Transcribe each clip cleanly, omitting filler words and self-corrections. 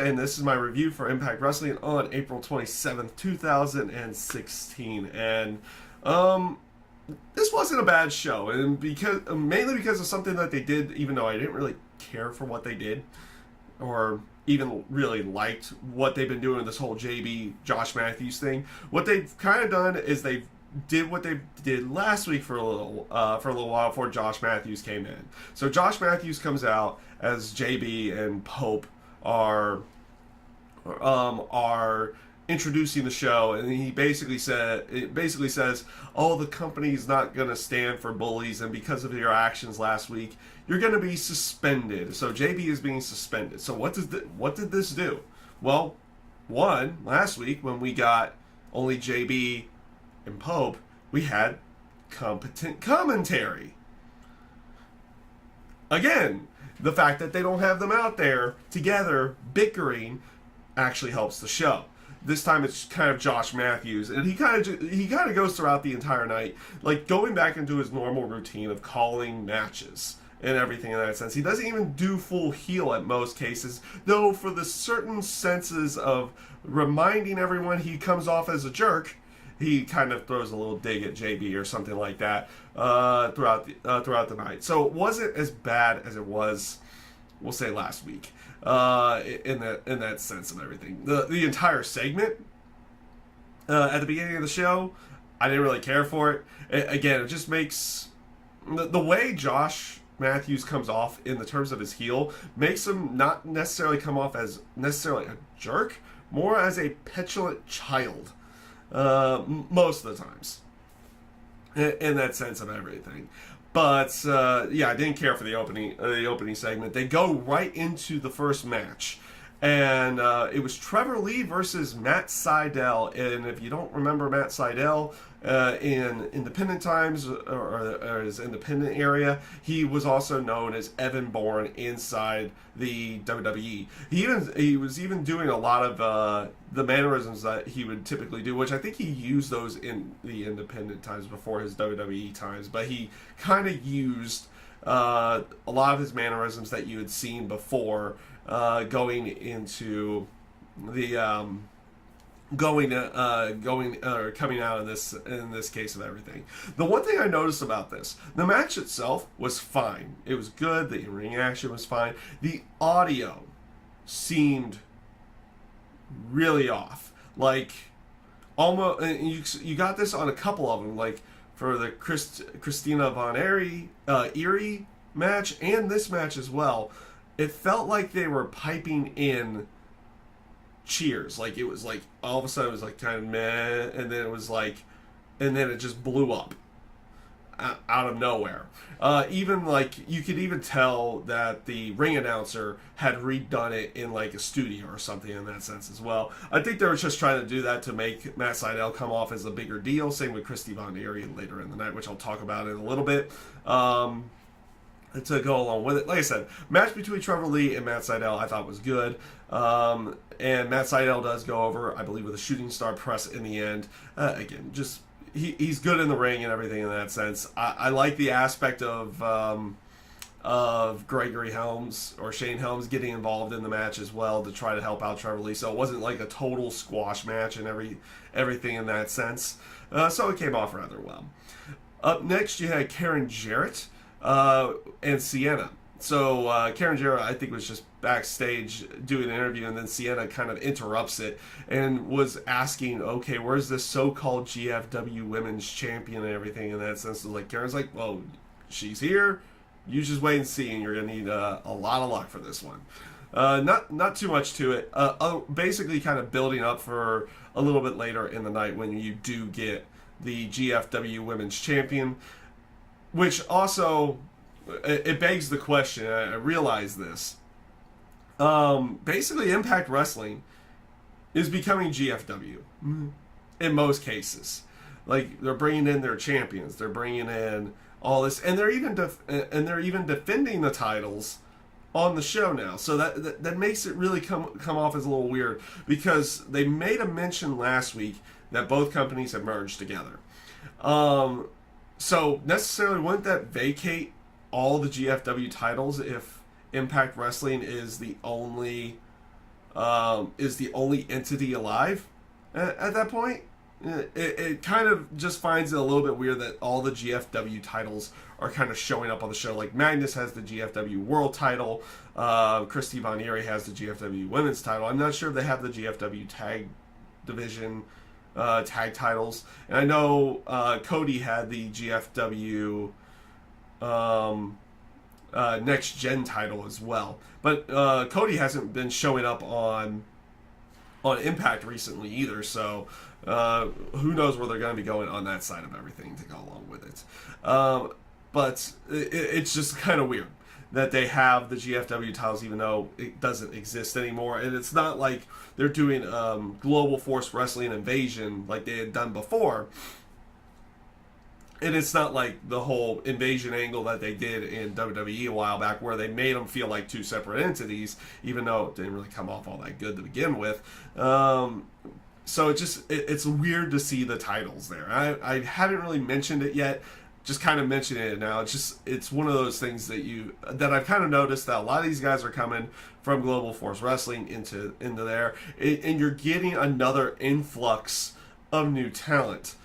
and this is my review for Impact Wrestling on April 27th, 2016. And this wasn't a bad show, and mainly because of something that they did, even though I didn't really care for what they did, or even really liked what they've been doing, this whole JB Josh Matthews thing. What they've kind of done is they did what they did last week for a little while before Josh Matthews came in. So Josh Matthews comes out as JB and Pope are introducing the show, and he basically says, "Oh, the company's not going to stand for bullies, and because of your actions last week, you're going to be suspended." So JB is being suspended. So what did this do? Well, one, last week when we got only JB and Pope, we had competent commentary. Again, the fact that they don't have them out there together bickering actually helps the show. This time it's kind of Josh Matthews, and he kind of goes throughout the entire night, like going back into his normal routine of calling matches and everything in that sense. He doesn't even do full heel at most cases, though for the certain senses of reminding everyone he comes off as a jerk, he kind of throws a little dig at JB or something like that throughout the night. So it wasn't as bad as it was, we'll say, last week in that sense of everything. The entire segment at the beginning of the show, I didn't really care for it. Again, it just makes the way Josh Matthews comes off in the terms of his heel makes him not necessarily come off as necessarily a jerk, more as a petulant child. Most of the times, in that sense of everything. But yeah, I didn't care for the opening segment. They go right into the first match, and it was Trevor Lee versus Matt Sidell. And if you don't remember Matt Sidell in independent times or his independent area, he was also known as Evan Bourne inside the WWE. He was even doing a lot of the mannerisms that he would typically do, which I think he used those in the independent times before his WWE times, but he kind of used a lot of his mannerisms that you had seen before going into the coming out in this case of everything. The one thing I noticed about this, the match itself was fine. It was good. The ring action was fine. The audio seemed really off. Like almost, you got this on a couple of them. Like for the Christina Von Erie match and this match as well. It felt like they were piping in cheers. Like it was like all of a sudden it was like kind of meh, and then it just blew up out of nowhere. Even like you could even tell that the ring announcer had redone it in like a studio or something in that sense as well. I think they were just trying to do that to make Matt Sidell come off as a bigger deal. Same with Christie Von Erie later in the night, which I'll talk about in a little bit. To go along with it, like I said, match between Trevor Lee and Matt Sidell I thought was good, and Matt Sidell does go over, I believe, with a shooting star press in the end. Again, just he's good in the ring and everything in that sense. I like the aspect of Gregory Helms or Shane Helms getting involved in the match as well to try to help out Trevor Lee, so it wasn't like a total squash match and everything in that sense. So it came off rather well. Up next, you had Karen Jarrett and Sienna. So Karen Jarrett, I think, was just backstage doing an interview, and then Sienna kind of interrupts it and was asking, okay, where's this so-called GFW Women's Champion and everything in that sense. Like Karen's like, well, she's here. You just wait and see, and you're going to need a lot of luck for this one. Not too much to it. Basically kind of building up for a little bit later in the night when you do get the GFW Women's Champion. Which also, it begs the question, I realize this. Basically, Impact Wrestling is becoming GFW in most cases. Like, they're bringing in their champions, they're bringing in all this, and they're even defending the titles on the show now. So that makes it really come off as a little weird, because they made a mention last week that both companies have merged together. So necessarily wouldn't that vacate all the GFW titles if Impact Wrestling is the only is the only entity alive at that point. It kind of just finds it a little bit weird that all the GFW titles are kind of showing up on the show. Like Magnus has the GFW World title, Christie Von Erie has the GFW Women's title. I'm not sure if they have the GFW Tag Division tag titles, and I know Cody had the GFW Next Gen title as well. But Cody hasn't been showing up on Impact recently either, so who knows where they're going to be going on that side of everything to go along with it. But it's just kind of weird that they have the GFW titles even though it doesn't exist anymore. And it's not like they're doing Global Force Wrestling Invasion like they had done before. And it's not like the whole invasion angle that they did in WWE a while back where they made them feel like two separate entities, even though it didn't really come off all that good to begin with. So it's weird to see the titles there. I haven't really mentioned it yet, just kind of mentioning it now. It's one of those things that I've kind of noticed that a lot of these guys are coming from Global Force Wrestling into there, and you're getting another influx of new talent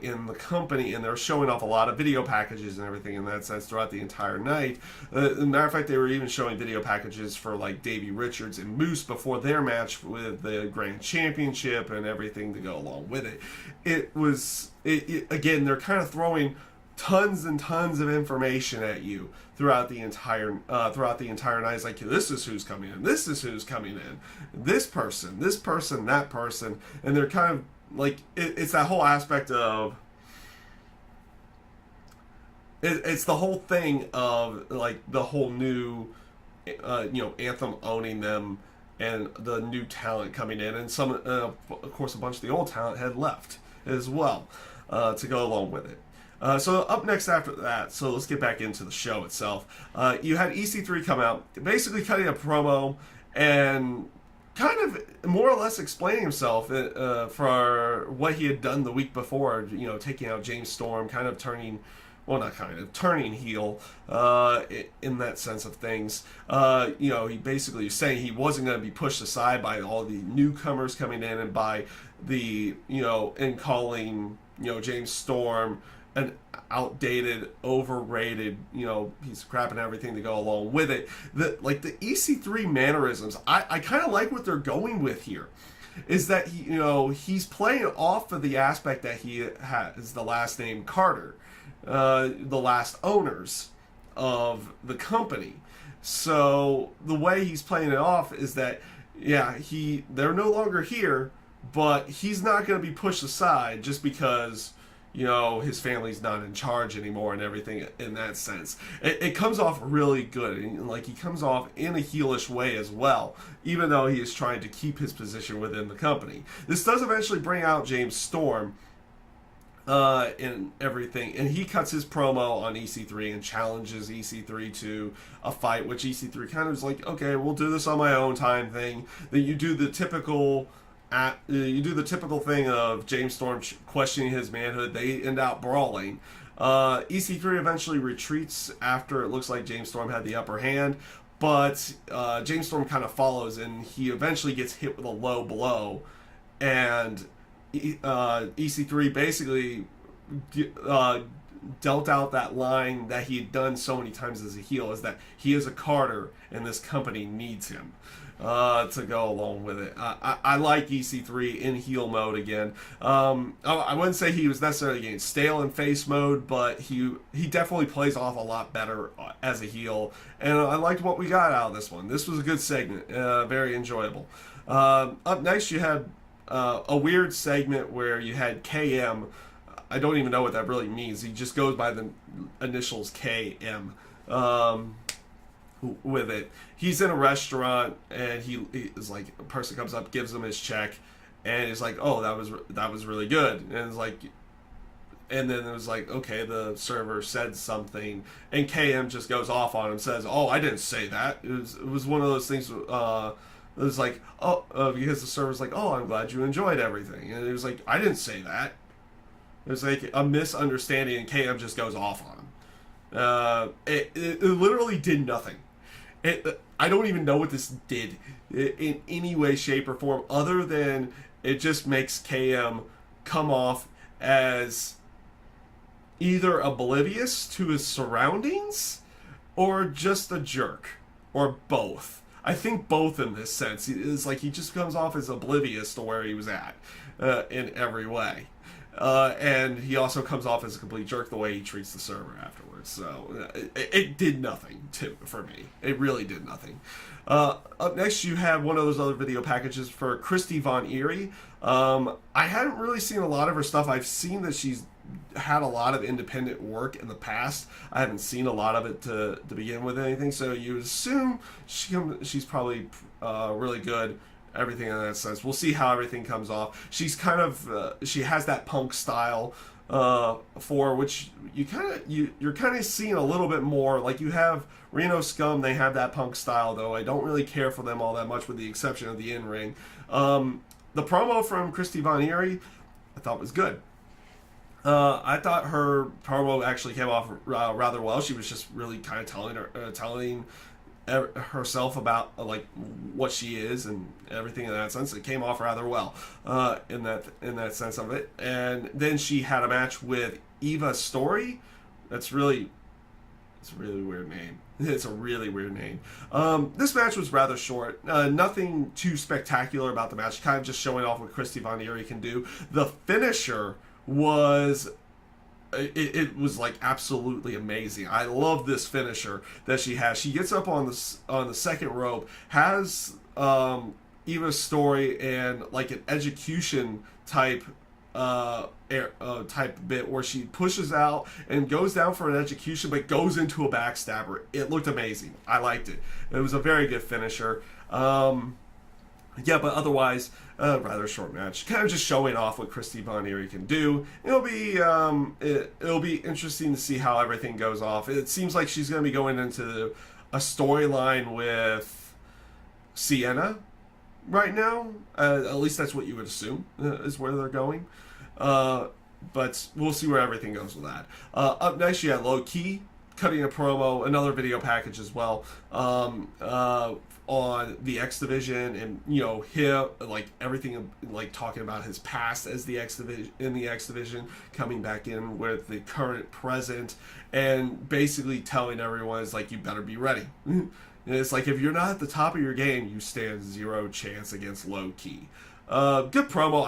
in the company, and they're showing off a lot of video packages and everything in that sense throughout the entire night. As a matter of fact, they were even showing video packages for like Davey Richards and Moose before their match with the Grand Championship and everything to go along with it. Again, they're kind of throwing tons and tons of information at you throughout the entire night. It's like, this is who's coming in, this is who's coming in, this person, that person, and they're kind of like it's that whole aspect of it's the whole thing of like the whole new Anthem owning them and the new talent coming in, and some of course a bunch of the old talent had left as well to go along with it. So up next after that, so let's get back into the show itself. You had EC3 come out, basically cutting a promo and kind of more or less explaining himself for what he had done the week before, taking out James Storm, turning heel in that sense of things. He basically was saying he wasn't going to be pushed aside by all the newcomers coming in and by the, and calling, James Storm an outdated, overrated, piece of crap and everything to go along with it. The EC3 mannerisms, I kind of like what they're going with here. Is that he's playing off of the aspect that he has the last name Carter, the last owners of the company. So the way he's playing it off is that they're no longer here, but he's not going to be pushed aside just because his family's not in charge anymore and everything in that sense. It comes off really good, and like he comes off in a heelish way as well, even though he is trying to keep his position within the company. This does eventually bring out James Storm and everything, and he cuts his promo on EC3 and challenges EC3 to a fight, which EC3 kind of is like, okay, we'll do this on my own time thing. Then you do the typical thing of James Storm questioning his manhood. They end up brawling. EC3 eventually retreats after it looks like James Storm had the upper hand, but James Storm kind of follows, and he eventually gets hit with a low blow, and EC3 basically dealt out that line that he had done so many times as a heel, is that he is a Carter and this company needs him to go along with it. I like EC3 in heel mode again. I wouldn't say he was necessarily getting stale in face mode, but he definitely plays off a lot better as a heel, and I liked what we got out of this one. This was a good segment, very enjoyable. Up next you had a weird segment where you had KM. I don't even know what that really means. He just goes by the initials KM. With it, he's in a restaurant and he is like, a person comes up, gives him his check, and he's like, oh, that was really good, and it's like, and then it was like, okay, the server said something, and KM just goes off on him, says, oh, I didn't say that. It was one of those things. It was like, because the server's like, oh, I'm glad you enjoyed everything, and it was like, I didn't say that. It was like a misunderstanding, and KM just goes off on him. It literally did nothing. I don't even know what this did in any way, shape, or form, other than it just makes KM come off as either oblivious to his surroundings or just a jerk, or both. I think both in this sense. It's like he just comes off as oblivious to where he was at in every way. And he also comes off as a complete jerk the way he treats the server afterwards. So it did nothing for me. It really did nothing. Up next, you had one of those other video packages for Christie von Erie. I hadn't really seen a lot of her stuff. I've seen that she's had a lot of independent work in the past. I haven't seen a lot of it to begin with anything, so you assume she's probably really good. Everything in that sense. We'll see how everything comes off. She's kind of she has that punk style for which you're kind of seeing a little bit more. Like you have Reno Scum, they have that punk style, though I don't really care for them all that much, with the exception of the in-ring. The promo from Christie von Erie I thought was good. I thought her promo actually came off rather well. She was just really kind of telling herself about like what she is and everything in that sense. It came off rather well in that sense of it. And then she had a match with Eva Story. It's a really weird name. It's a really weird name. This match was rather short. Nothing too spectacular about the match. Kind of just showing off what Christie von Erie can do. The finisher was it was like absolutely amazing. I love this finisher that she has. She gets up on the second rope, has Eva's Story and like an execution type type bit where she pushes out and goes down for an execution but goes into a backstabber. It looked amazing. I liked it. It was a very good finisher. Yeah, but otherwise, rather short match. Kind of just showing off what Christie von Erie can do. It'll be interesting to see how everything goes off. It seems like she's going to be going into a storyline with Sienna right now. At least that's what you would assume is where they're going. But we'll see where everything goes with that. Up next, you had Low Key cutting a promo, another video package as well. On the X Division, and him like everything, like talking about his past as the X Division, coming back in with the current present, and basically telling everyone, it's like, you better be ready. And it's like, if you're not at the top of your game, you stand zero chance against Low Key. Good promo.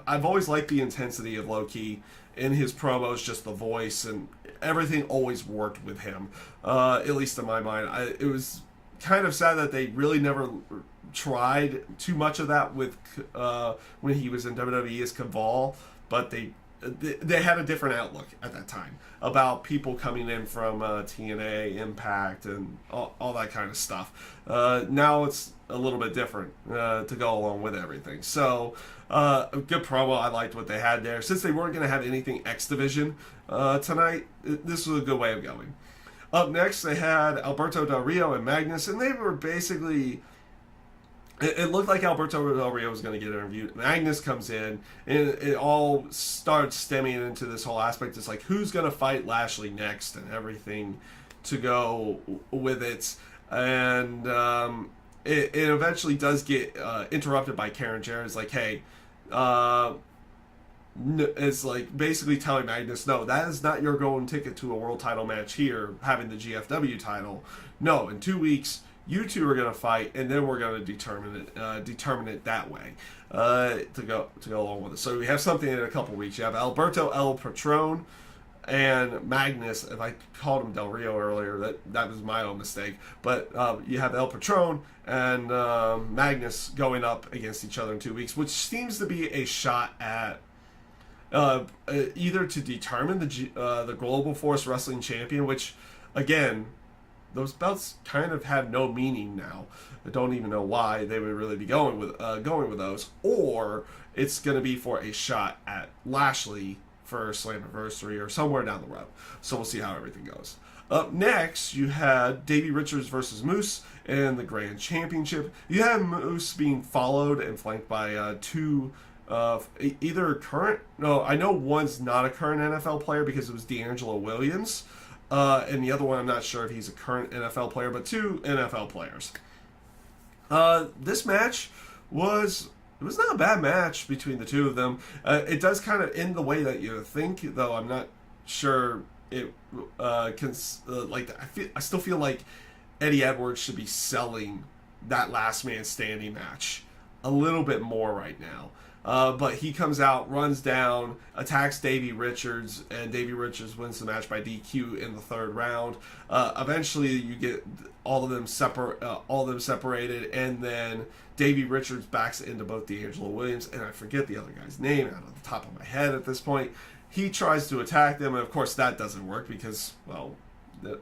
I've always liked the intensity of Low Key in his promos, just the voice and everything always worked with him. At least in my mind, it was kind of sad that they really never tried too much of that with when he was in WWE as Caval, but they had a different outlook at that time about people coming in from TNA, Impact, and all that kind of stuff. Now it's a little bit different to go along with everything. So a good promo. I liked what they had there. Since they weren't going to have anything X Division tonight, this was a good way of going. Up next, they had Alberto Del Rio and Magnus, and they were basically... It looked like Alberto Del Rio was going to get interviewed. Magnus comes in, and it all starts stemming into this whole aspect. It's like, who's going to fight Lashley next, and everything to go with it. And it eventually does get interrupted by Karen Jarrett. It's like, hey... it's like basically telling Magnus, no, that is not your golden ticket to a world title match here, having the GFW title. No, in 2 weeks, you two are going to fight, and then we're going to determine it that way to go along with it. So we have something in a couple weeks. You have Alberto El Patron and Magnus. If I called him Del Rio earlier, that was my own mistake. But you have El Patron and Magnus going up against each other in 2 weeks, which seems to be a shot at either to determine the Global Force Wrestling Champion, which, again, those belts kind of have no meaning now. I don't even know why they would really be going with those, or it's going to be for a shot at Lashley for Slammiversary or somewhere down the road. So we'll see how everything goes. Up next, you had Davey Richards versus Moose in the Grand Championship. You had Moose being followed and flanked by two. Either current... No, I know one's not a current NFL player because it was D'Angelo Williams. And the other one, I'm not sure if he's a current NFL player, but two NFL players. This match was it was not a bad match between the two of them. It does kind of end the way that you think, though. I'm not sure it can like. I still feel like Eddie Edwards should be selling that last man standing match a little bit more right now. But he comes out, runs down, attacks Davey Richards, and Davey Richards wins the match by DQ in the third round. Eventually, you get all of them separated, and then Davey Richards backs into both D'Angelo Williams, and I forget the other guy's name out of the top of my head at this point. He tries to attack them, and of course that doesn't work because, well, they're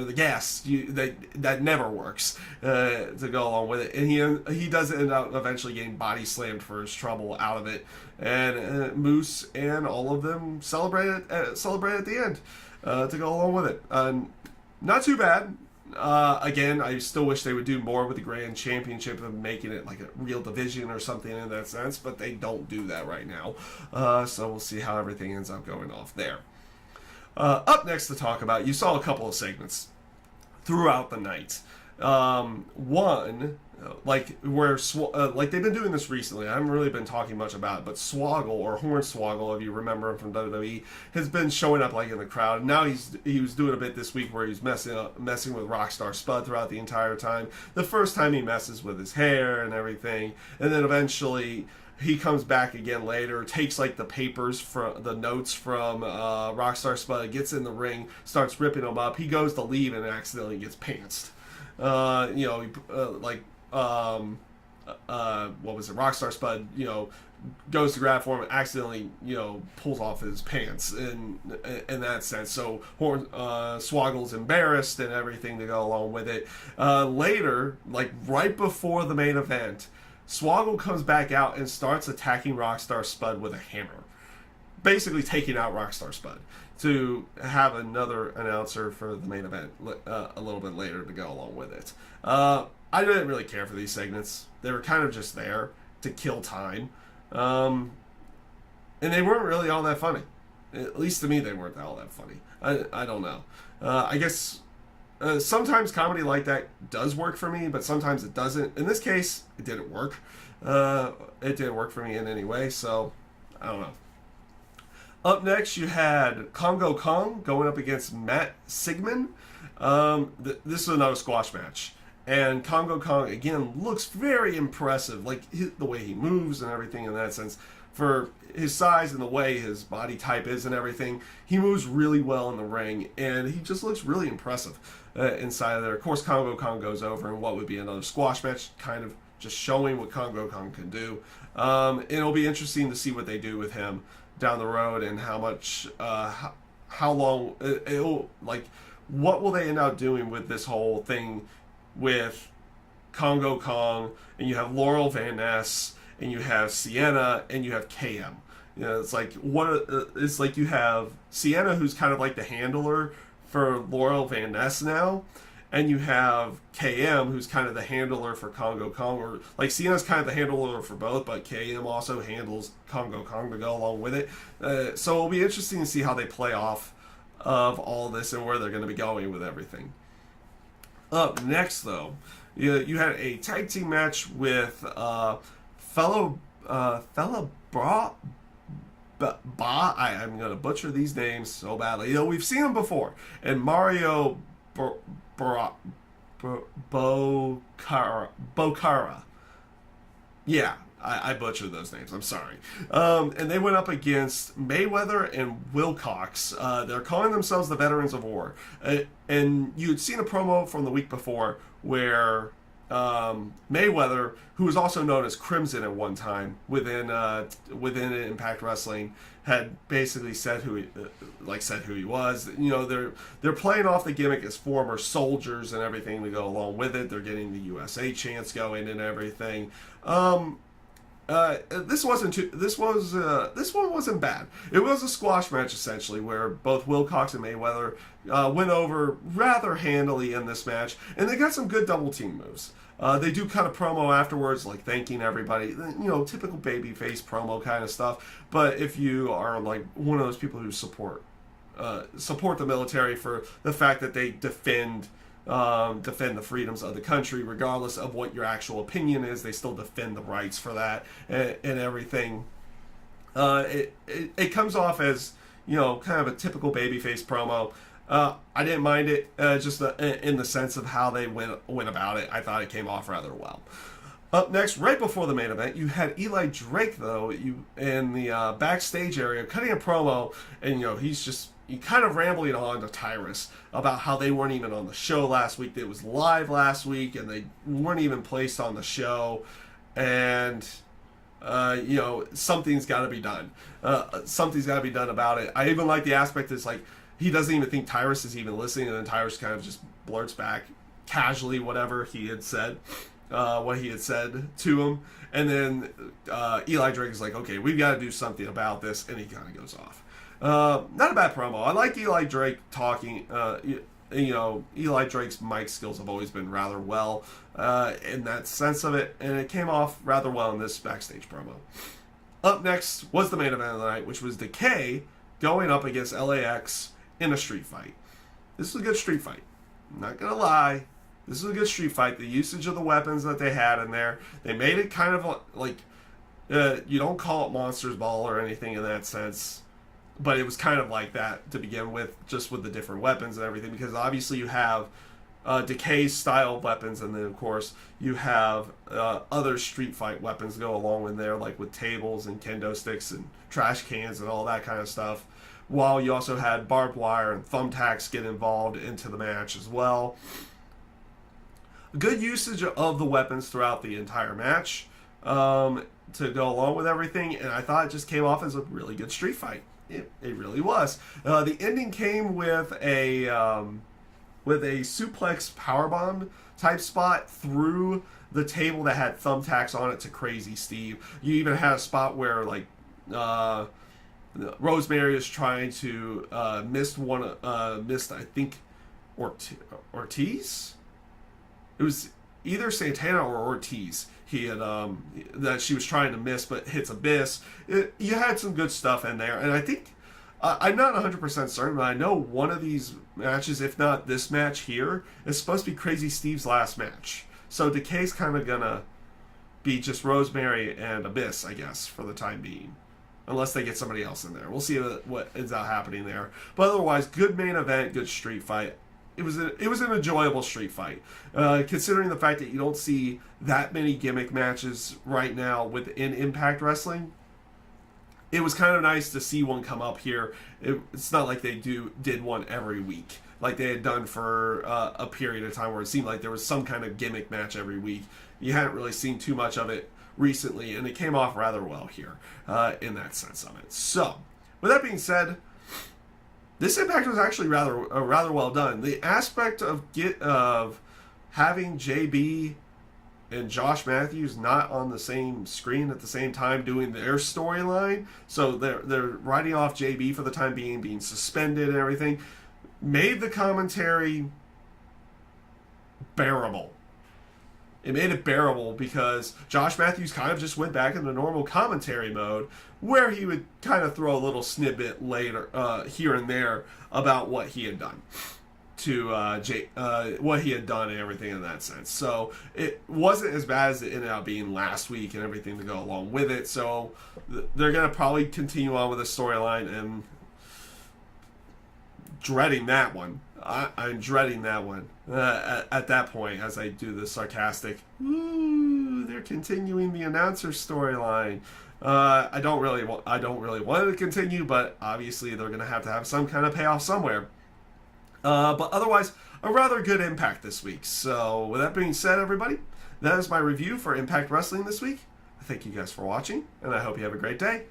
the gas. That never works to go along with it, and he does end up eventually getting body slammed for his trouble out of it, and Moose and all of them celebrate at the end to go along with it. Not too bad. Again, I still wish they would do more with the Grand Championship and making it like a real division or something in that sense, but they don't do that right now. So we'll see how everything ends up going off there. Up next to talk about, you saw a couple of segments throughout the night. One, like where like they've been doing this recently. I haven't really been talking much about it, but Swoggle or Hornswoggle, if you remember him from WWE, has been showing up like in the crowd. Now he was doing a bit this week where he's messing with Rockstar Spud throughout the entire time. The first time he messes with his hair and everything, and then eventually he comes back again later, takes like the papers from the notes from Rockstar Spud, gets in the ring, starts ripping them up. He goes to leave and accidentally gets pantsed. What was it? Rockstar Spud, goes to grab for him, accidentally, pulls off his pants in that sense. So Swoggle's embarrassed and everything to go along with it. Later, like right before the main event, Swoggle comes back out and starts attacking Rockstar Spud with a hammer, basically taking out Rockstar Spud to have another announcer for the main event a little bit later to go along with it. I didn't really care for these segments. They were kind of just there to kill time. And they weren't really all that funny. At least to me, they weren't all that funny. I don't know. I guess sometimes comedy like that does work for me, but sometimes it doesn't. In this case, it didn't work. It didn't work for me in any way, so I don't know. Up next, you had Congo Kong going up against Matt Sigmund. This is another squash match. And Congo Kong, again, looks very impressive. Like, the way he moves and everything in that sense. For his size and the way his body type is and everything, he moves really well in the ring. And he just looks really impressive inside of there. Of course, Congo Kong goes over in what would be another squash match, kind of just showing what Congo Kong can do. It'll be interesting to see what they do with him down the road and how much, how long, it'll, like, what will they end up doing with this whole thing with Congo Kong, and you have Laurel Van Ness, and you have Sienna, and you have KM. It's like it's like you have Sienna, who's kind of like the handler for Laurel Van Ness now, and you have KM, who's kind of the handler for Congo Kong, or like Sienna's kind of the handler for both, but KM also handles Congo Kong to go along with it. So it'll be interesting to see how they play off of all this and where they're going to be going with everything. Up next, though, you had a tag team match with fellow Bra. I'm going to butcher these names so badly. We've seen them before. And Mario Bocara. Yeah, I butchered those names. I'm sorry. And they went up against Mayweather and Wilcox. They're calling themselves the Veterans of War. And you'd seen a promo from the week before where Mayweather, who was also known as Crimson at one time within Impact Wrestling, had basically said who he was. They're playing off the gimmick as former soldiers and everything to go along with it. They're getting the USA chants going and everything. This one wasn't bad. It was a squash match essentially, where both Wilcox and Mayweather went over rather handily in this match, and they got some good double team moves. They do kind of promo afterwards, like thanking everybody, typical babyface promo kind of stuff. But if you are like one of those people who support the military for the fact that they defend defend the freedoms of the country, regardless of what your actual opinion is. They still defend the rights for that and everything. It comes off as, kind of a typical babyface promo. I didn't mind it, just in the sense of how they went about it. I thought it came off rather well. Up next, right before the main event, you had Eli Drake, though, in the backstage area, cutting a promo, and, he's kind of rambling on to Tyrus about how they weren't even on the show last week. It was live last week, and they weren't even placed on the show, and, something's got to be done. Something's got to be done about it. I even like the aspect that's like, he doesn't even think Tyrus is even listening, and then Tyrus kind of just blurts back casually whatever he had said. What he had said to him, and then Eli Drake is like, okay, we've got to do something about this, and he kind of goes off. Not a bad promo. I like Eli Drake talking. Eli Drake's mic skills have always been rather well in that sense of it, and it came off rather well in this backstage promo. Up next was the main event of the night, which was Decay going up against LAX in a street fight. This was a good street fight. I'm not gonna lie. This is a good street fight. The usage of the weapons that they had in there, they made it kind of like, you don't call it Monsters Ball or anything in that sense, but it was kind of like that to begin with, just with the different weapons and everything, because obviously you have Decay style weapons, and then of course you have other street fight weapons go along with there, like with tables and kendo sticks and trash cans and all that kind of stuff, while you also had barbed wire and thumbtacks get involved into the match as well. Good usage of the weapons throughout the entire match to go along with everything, and I thought it just came off as a really good street fight. It really was. The ending came with a suplex powerbomb type spot through the table that had thumbtacks on it to Crazy Steve. You even had a spot where Rosemary is trying to missed I think Ortiz. It was either Santana or Ortiz. He had that she was trying to miss, but hits Abyss. You had some good stuff in there, and I think I'm not 100% certain, but I know one of these matches, if not this match here, is supposed to be Crazy Steve's last match. So Decay's kind of gonna be just Rosemary and Abyss, I guess, for the time being, unless they get somebody else in there. We'll see what ends up happening there. But otherwise, good main event, good street fight. It was an enjoyable street fight, considering the fact that you don't see that many gimmick matches right now within Impact Wrestling. It was kind of nice to see one come up here. It's not like they did one every week like they had done for a period of time where it seemed like there was some kind of gimmick match every week. You hadn't really seen too much of it recently, and it came off rather well here in that sense of it. So, with that being said, this Impact was actually rather well done. The aspect of having JB and Josh Matthews not on the same screen at the same time doing their storyline, so they're writing off JB for the time being suspended and everything, made the commentary bearable. It made it bearable because Josh Matthews kind of just went back into normal commentary mode, where he would kind of throw a little snippet later, here and there, about what he had done to what he had done and everything in that sense. So it wasn't as bad as it ended up being last week and everything to go along with it. So they're going to probably continue on with the storyline, and dreading that one. I'm dreading that one at that point, as I do the sarcastic, ooh, they're continuing the announcer storyline. I don't really want it to continue, but obviously they're going to have some kind of payoff somewhere. But otherwise, a rather good Impact this week. So with that being said, everybody, that is my review for Impact Wrestling this week. I thank you guys for watching, and I hope you have a great day.